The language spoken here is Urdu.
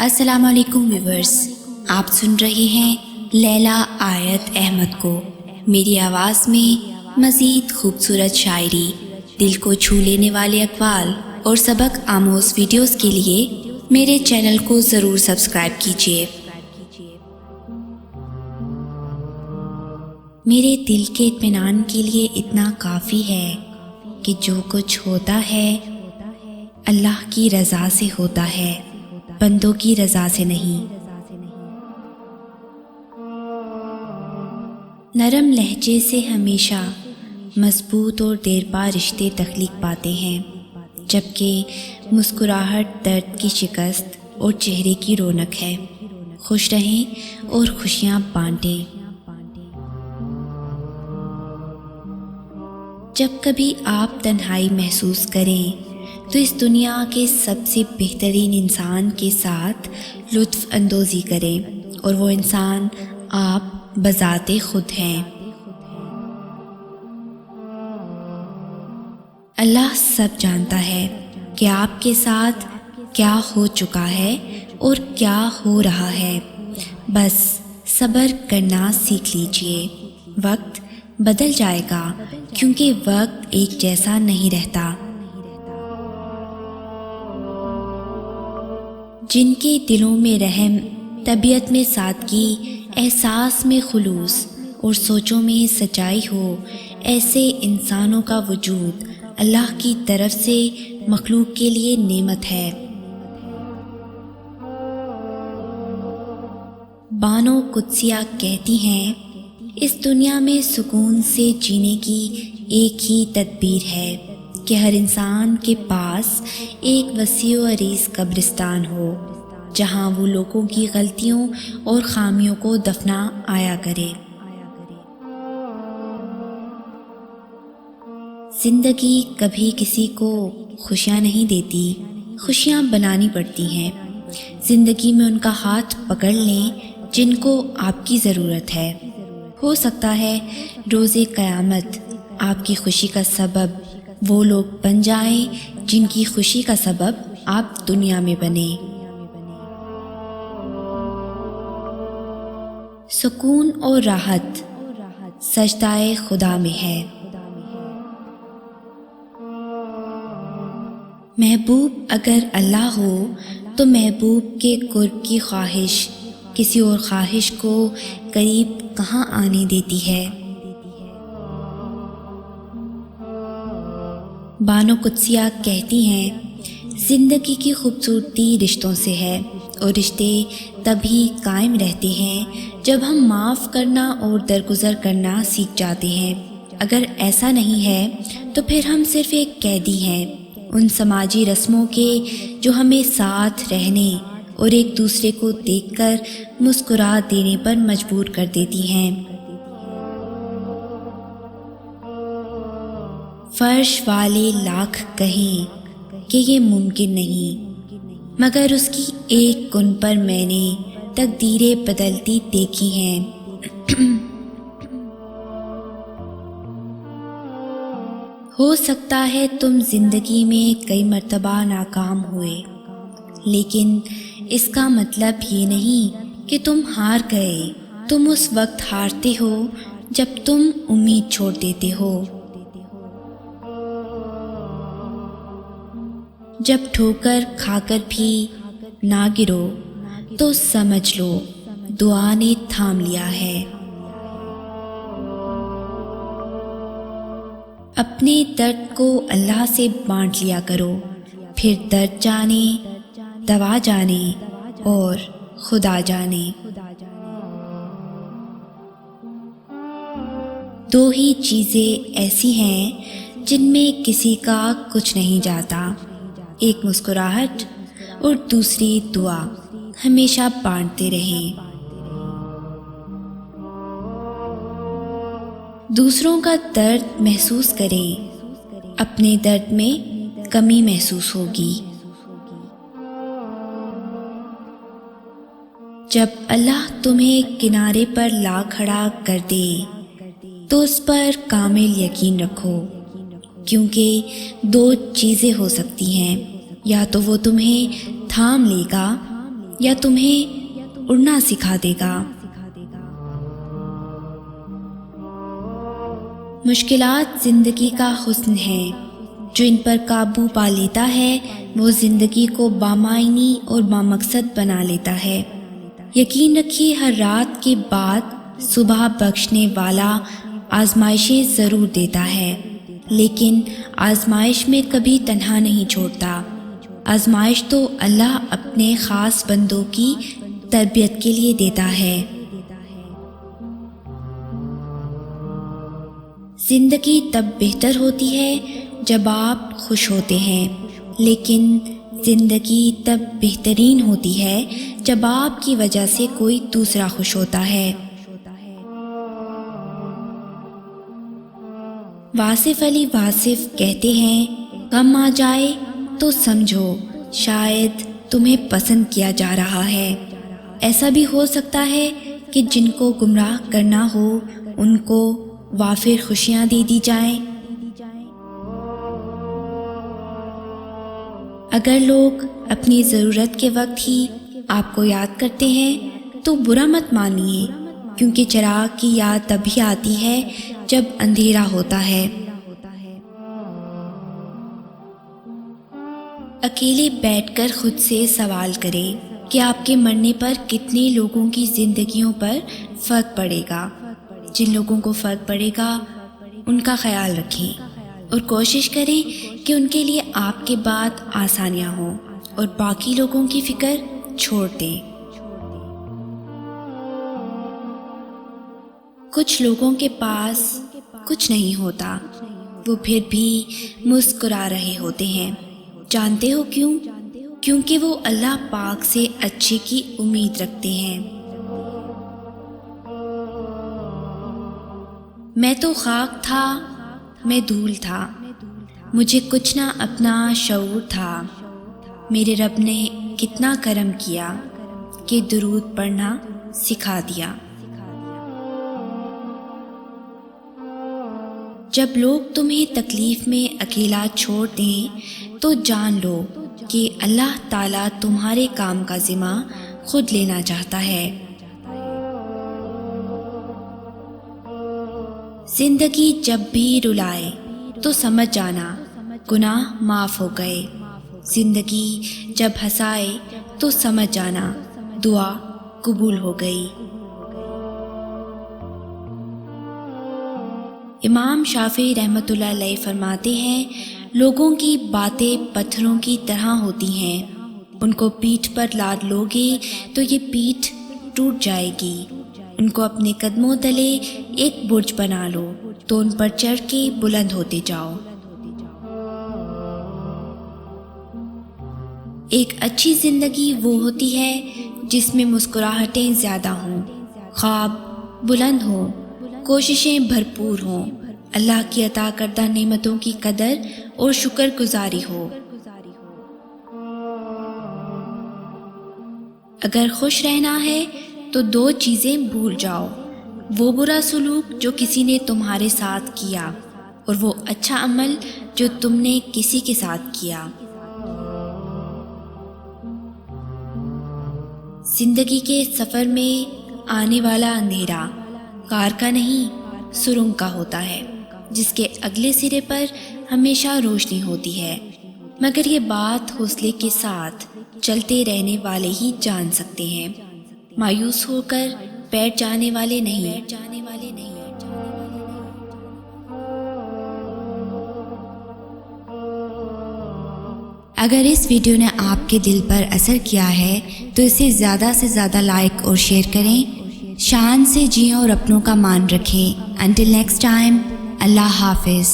السلام علیکم ویورز، آپ سن رہے ہیں لیلا آیت احمد کو۔ میری آواز میں مزید خوبصورت شاعری، دل کو چھو لینے والے اقوال اور سبق آموز ویڈیوز کے لیے میرے چینل کو ضرور سبسکرائب کیجیے۔ میرے دل کے اطمینان کے لیے اتنا کافی ہے کہ جو کچھ ہوتا ہے اللہ کی رضا سے ہوتا ہے، بندوں کی رضا سے نہیں۔ نرم لہجے سے ہمیشہ مضبوط اور دیرپا رشتے تخلیق پاتے ہیں، جبکہ مسکراہٹ درد کی شکست اور چہرے کی رونق ہے۔ خوش رہیں اور خوشیاں بانٹیں۔ جب کبھی آپ تنہائی محسوس کریں تو اس دنیا کے سب سے بہترین انسان کے ساتھ لطف اندوزی کریں، اور وہ انسان آپ بذات خود ہیں۔ اللہ سب جانتا ہے کہ آپ کے ساتھ کیا ہو چکا ہے اور کیا ہو رہا ہے، بس صبر کرنا سیکھ لیجئے۔ وقت بدل جائے گا، کیونکہ وقت ایک جیسا نہیں رہتا۔ جن کے دلوں میں رحم، طبیعت میں سادگی، احساس میں خلوص اور سوچوں میں سچائی ہو، ایسے انسانوں کا وجود اللہ کی طرف سے مخلوق کے لیے نعمت ہے۔ بانو قدسیہ کہتی ہیں، اس دنیا میں سکون سے جینے کی ایک ہی تدبیر ہے کہ ہر انسان کے پاس ایک وسیع و عریض قبرستان ہو، جہاں وہ لوگوں کی غلطیوں اور خامیوں کو دفنا آیا کرے۔ زندگی کبھی کسی کو خوشیاں نہیں دیتی، خوشیاں بنانی پڑتی ہیں۔ زندگی میں ان کا ہاتھ پکڑ لیں جن کو آپ کی ضرورت ہے۔ ہو سکتا ہے روز قیامت آپ کی خوشی کا سبب وہ لوگ بن جائیں جن کی خوشی کا سبب آپ دنیا میں بنے۔ سکون اور راحت سجدہ خدا میں ہے۔ محبوب اگر اللہ ہو تو محبوب کے قرب کی خواہش کسی اور خواہش کو قریب کہاں آنے دیتی ہے۔ بانو قدسیہ کہتی ہیں، زندگی کی خوبصورتی رشتوں سے ہے، اور رشتے تبھی قائم رہتے ہیں جب ہم معاف کرنا اور درگزر کرنا سیکھ جاتے ہیں۔ اگر ایسا نہیں ہے تو پھر ہم صرف ایک قیدی ہیں ان سماجی رسموں کے جو ہمیں ساتھ رہنے اور ایک دوسرے کو دیکھ کر مسکرا دینے پر مجبور کر دیتی ہیں۔ فرش والے لاکھ کہیں کہ یہ ممکن نہیں، مگر اس کی ایک کن پر میں نے تقدیریں بدلتی دیکھی ہیں۔ ہو سکتا ہے تم زندگی میں کئی مرتبہ ناکام ہوئے، لیکن اس کا مطلب یہ نہیں کہ تم ہار گئے۔ تم اس وقت ہارتے ہو جب تم امید چھوڑ دیتے ہو۔ جب ٹھوکر کھا کر بھی نہ گرو تو سمجھ لو دعا نے تھام لیا ہے۔ اپنے درد کو اللہ سے بانٹ لیا کرو، پھر درد جانے، دوا جانے اور خدا جانے۔ دو ہی چیزیں ایسی ہیں جن میں کسی کا کچھ نہیں جاتا، ایک مسکراہٹ اور دوسری دعا۔ ہمیشہ بانٹتے رہیں۔ دوسروں کا درد محسوس کریں، اپنے درد میں کمی محسوس ہوگی۔ جب اللہ تمہیں کنارے پر لا کھڑا کر دے تو اس پر کامل یقین رکھو، کیونکہ دو چیزیں ہو سکتی ہیں، یا تو وہ تمہیں تھام لے گا یا تمہیں اڑنا سکھا دے گا۔ مشکلات زندگی کا حسن ہے، جو ان پر قابو پا لیتا ہے وہ زندگی کو بامعنی اور بامقصد بنا لیتا ہے۔ یقین رکھیے ہر رات کے بعد صبح بخشنے والا آزمائشیں ضرور دیتا ہے، لیکن آزمائش میں کبھی تنہا نہیں چھوڑتا۔ آزمائش تو اللہ اپنے خاص بندوں کی تربیت کے لیے دیتا ہے۔ زندگی تب بہتر ہوتی ہے جب آپ خوش ہوتے ہیں، لیکن زندگی تب بہترین ہوتی ہے جب آپ کی وجہ سے کوئی دوسرا خوش ہوتا ہے۔ واصف علی واصف کہتے ہیں، غم آ جائے تو سمجھو شاید تمہیں پسند کیا جا رہا ہے۔ ایسا بھی ہو سکتا ہے کہ جن کو گمراہ کرنا ہو ان کو وافر خوشیاں دے دی جائیں۔ اگر لوگ اپنی ضرورت کے وقت ہی آپ کو یاد کرتے ہیں تو برا مت مانیے، کیونکہ چراغ کی یاد تبھی آتی ہے جب اندھیرا ہوتا ہے۔ اکیلے بیٹھ کر خود سے سوال کریں کہ آپ کے مرنے پر کتنے لوگوں کی زندگیوں پر فرق پڑے گا۔ جن لوگوں کو فرق پڑے گا ان کا خیال رکھیں اور کوشش کریں کہ ان کے لیے آپ کے بعد آسانیاں ہوں، اور باقی لوگوں کی فکر چھوڑ دیں۔ کچھ لوگوں کے پاس کچھ نہیں ہوتا، وہ پھر بھی مسکرا رہے ہوتے ہیں۔ جانتے ہو کیوں؟ کیونکہ وہ اللہ پاک سے اچھے کی امید رکھتے ہیں۔ میں تو خاک تھا، میں دھول تھا، مجھے کچھ نہ اپنا شعور تھا۔ میرے رب نے کتنا کرم کیا کہ درود پڑھنا سکھا دیا۔ جب لوگ تمہیں تکلیف میں اکیلا چھوڑ دیں تو جان لو کہ اللہ تعالیٰ تمہارے کام کا ذمہ خود لینا چاہتا ہے۔ زندگی جب بھی رلائے تو سمجھ جانا گناہ معاف ہو گئے، زندگی جب ہنسائے تو سمجھ جانا دعا قبول ہو گئی۔ امام شافعی رحمۃ اللہ علیہ فرماتے ہیں، لوگوں کی باتیں پتھروں کی طرح ہوتی ہیں، ان کو پیٹھ پر لاد لوگے تو یہ پیٹھ ٹوٹ جائے گی۔ ان کو اپنے قدموں تلے ایک برج بنا لو تو ان پر چڑھ کے بلند ہوتے جاؤ۔ ایک اچھی زندگی وہ ہوتی ہے جس میں مسکراہٹیں زیادہ ہوں، خواب بلند ہوں، کوششیں بھرپور ہوں، اللہ کی عطا کردہ نعمتوں کی قدر اور شکر گزاری ہو۔ اگر خوش رہنا ہے تو دو چیزیں بھول جاؤ، وہ برا سلوک جو کسی نے تمہارے ساتھ کیا اور وہ اچھا عمل جو تم نے کسی کے ساتھ کیا۔ زندگی کے سفر میں آنے والا اندھیرا کار کا نہیں سرنگ کا ہوتا ہے، جس کے اگلے سرے پر ہمیشہ روشنی ہوتی ہے، مگر یہ بات حوصلے کے ساتھ چلتے رہنے والے ہی جان سکتے ہیں، مایوس ہو کر بیٹھ جانے والے نہیں۔ اگر اس ویڈیو نے آپ کے دل پر اثر کیا ہے تو اسے زیادہ سے زیادہ لائک اور شیئر کریں۔ شان سے جئیں اور اپنوں کا مان رکھیں۔ انٹل نیکسٹ ٹائم، اللہ حافظ۔